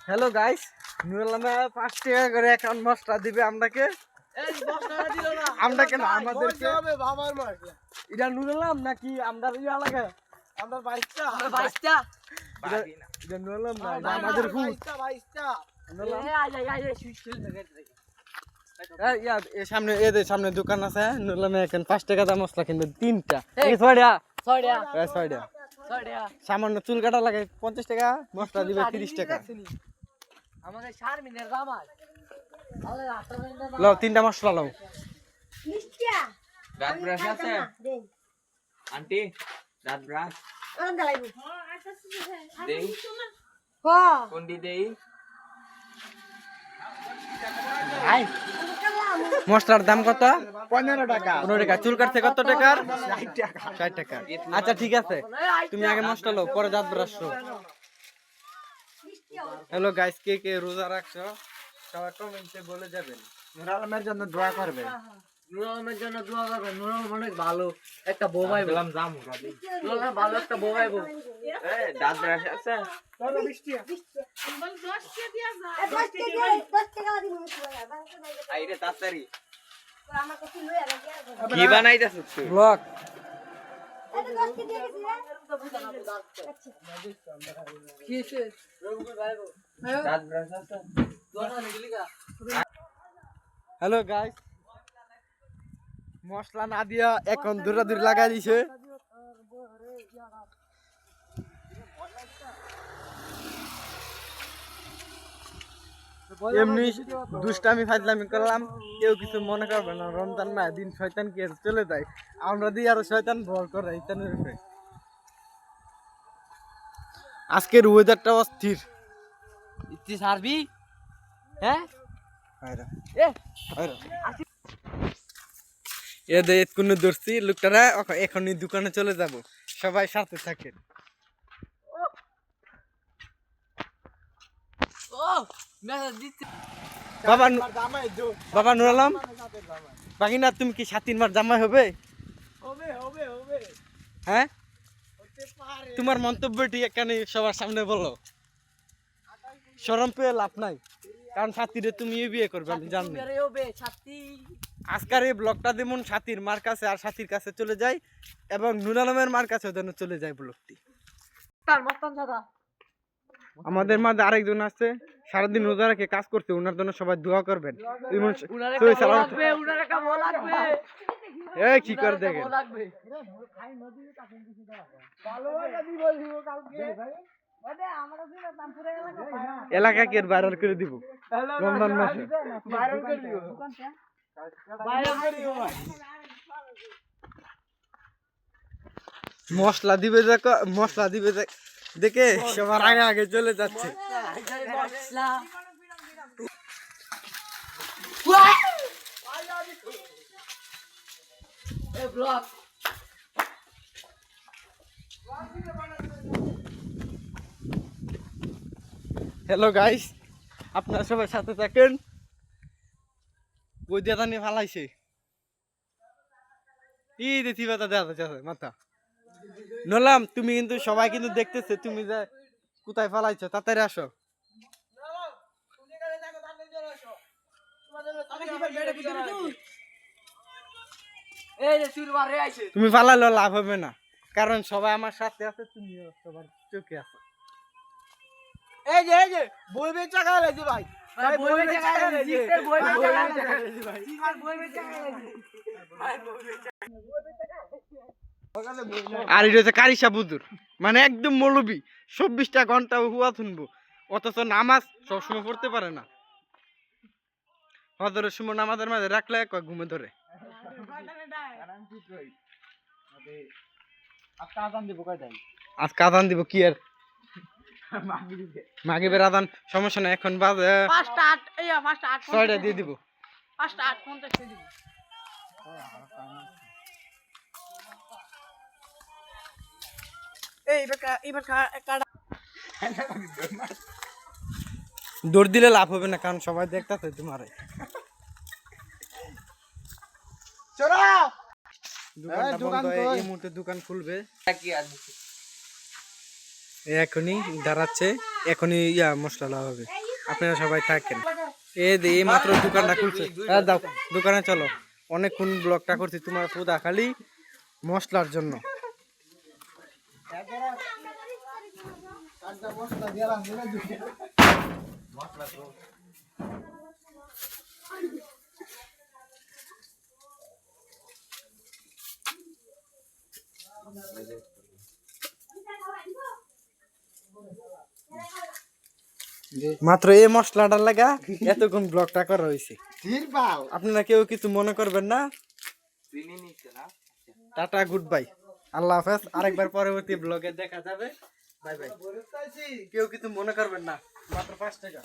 Hello guys, Nurullah 5 টাকা করে account মশলা দিবে আপনাকে। আমরা কেন আমাদেরকে এটা নুরুল্লাহ নাকি আমরা ইয়া লাগে আমরা 22টা এটা নুরুল্লাহ না এটা আমাদের হুট এই সামনে এদের সামনে দোকান আছে নুরুল্লাহ এখন 5 টাকা দাম মশলা কিনবে 3টা 6 টাকা সামান্য চুল কাটা লাগে 50 টাকা মশলা দিবে 30 টাকা আমাদের শারমিনের জামাই লও 3টা মশলা লও দাঁত ব্রাশ আছে আন্টি দাঁত ব্রাশ দেই কোনটি দেই আই মশলার দাম কত 15 টাকা 15 টাকা চুল কাটতে কত টাকার 60 টাকা আচ্ছা ঠিক আছে তুমি আগে মশলা লও পরে দাঁত ব্রাশ করো হ্যালো গাইস কে কে রোজা রাখছো সবাই কমেন্টে বলে যাবেন নূর আলমের জন্য দোয়া করবে নূর আলমের জন্য দোয়া করবেন নূর আলম অনেক ভালো একটা বউ ভাই বললাম জাম নূর আলম ভালো একটা বউ ভাই বউ দাঁত ব্রাশ আছে চলো 20 টাকা আইরে তাড়াতাড়ি কি বানাইতাছ তুই ব্লগ দাঁত ব্রাশ আছে হ্যালো গাইস মশলা না দিয়া এখন দূরাদূরি লাগাই দিছে এমনি দুষ্টামি ফাজলামি করলাম কেউ কিছু মনে করবে না রমজান না দিন শয়তান কি চলে যায় আমরা দিয়ে আরো শয়তান ভর করে ইতানের উপরে আজকের ওয়েদারটা অস্থির ইতি সারবি হ্যাঁ এদের কোনো ধরছি লোকটারা এখনই দোকানে চলে যাব সবাই সাথে থাকেন ও মেসেজ দিতে বাবা নুর আলম বাকি না তুমি কি 7 মাস জামাই হবে হ্যাঁ তোমার মন্তব্যটি এখানে সবার সামনে বলো শরম পেয়ে লাভ নাই কারণ সাথীরে তুমি বিয়ে করবে আমি জানি আজকের এই ব্লগটা যেমন সাথীর মার কাছে আর সাথীর কাছে চলে যায় এবং নুর আলমের মার কাছে যেন চলে যায় ব্লগটি আমাদের মাঝে আরেকজন আছে সারাদিন রোজা রেখে কাজ করতে ওনার জন্য সবাই দোয়া করবেন কি করে দেখেন এলাকা কে ভাইরাল করে দিব রমজান মাসে মশলা দিবে দেখে সবার আগে আগে চলে যাচ্ছে হ্যালো গাইস আপনারা সবাই সাথে থাকেন ওই দেতা নিয়ে ফালাইছে দেখি মাথা নলাম তুমি কিন্তু সবাই কিন্তু দেখতেছে তুমি যে কোথায় ফালাইছো তাড়াতাড়ি আসো তুমি ফালাইলে লাভ হবে না কারণ সবাই আমার সাথে আছে তুমি সবার চোখে আছো এই যে বই বেচা খাইছে ভাই বই বেচা খাইছে আর এটা হচ্ছে কারিশা বুজুর মানে একদম মৌলবি 24টা ঘন্টা হুয়া শুনবো অথচ নামাজ সবসময় পড়তে পারে না হজরের সময় নামাজের মাঝে রাখলে ঘুমে ধরে আজকে আজান দিব কি আর মাগরিবের আজান সমস্যা নাই এখন বাজে 6টা দিয়ে দিব 5:50 দিব দৌড় দিলে লাভ হবে না কারণ সবাই দেখতেছে তোমারে দোকান এই মুহূর্তে দোকান খুলবে কি আর এখনই দাঁড়াচ্ছে, এখনই মশলা হবে। আপনারা সবাই থাকেন। এই মাত্র দোকানটা খুলছে। দাও দোকানে চলো, অনেকক্ষণ ব্লগটা করছি তোমার পুদা খালি মশলার জন্য। মাত্র এই মশলাটার লাগা এতক্ষণ ব্লগটা করা হয়েছে। আপনারা কেউ কিছু মনে করবেন না। টাটা, গুড বাই, আল্লাহ হাফেজ। আরেকবার পরবর্তী ব্লগে দেখা যাবে। Bye bye. কেউ কিছু মনে করবেন না, মাত্র 5 টাকা।